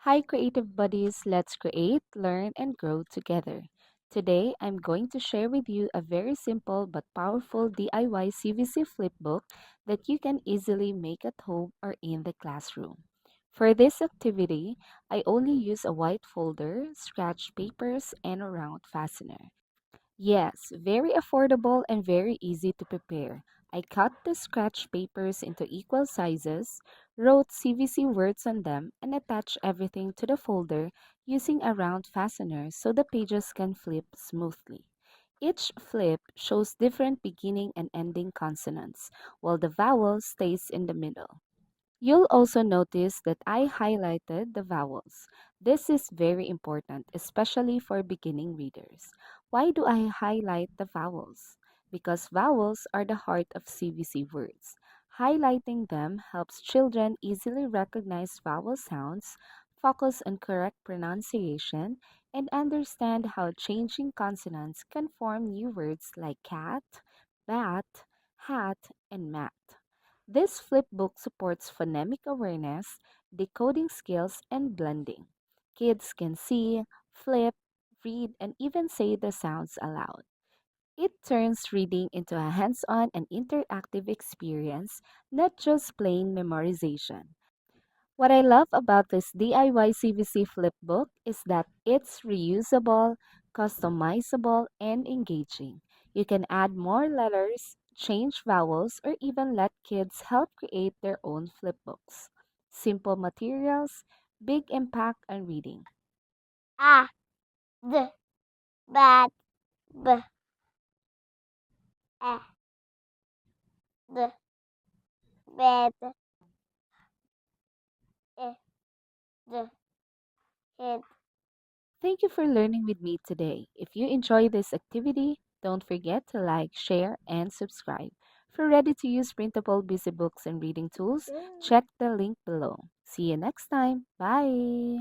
Hi, creative buddies. Let's create, learn, and grow together. Today, I'm going to share with you a very simple but powerful DIY CVC flip book that you can easily make at home or in the classroom. For this activity, I only use a white folder, scratch papers, and a round fastener. Yes, very affordable and very easy to prepare. I cut the scratch papers into equal sizes, wrote CVC words on them, and attached everything to the folder using a round fastener so the pages can flip smoothly. Each flip shows different beginning and ending consonants, while the vowel stays in the middle. You'll also notice that I highlighted the vowels. This is very important, especially for beginning readers. Why do I highlight the vowels? Because vowels are the heart of CVC words. Highlighting them helps children easily recognize vowel sounds, focus on correct pronunciation, and understand how changing consonants can form new words like cat, bat, hat, and mat. This flipbook supports phonemic awareness, decoding skills, and blending. Kids can see, flip, read, and even say the sounds aloud. It turns reading into a hands on and interactive experience, not just plain memorization. What I love about this DIY CVC flipbook is that it's reusable, customizable, and engaging. You can add more letters, change vowels, or even let kids help create their own flipbooks. Simple materials, big impact on reading. A, d, bat, b, e, d, bed, e, d, head. Thank you for learning with me today. If you enjoy this activity, don't forget to like, share, and subscribe. For ready to use printable busy books and reading tools, check the link below. See you next time. Bye.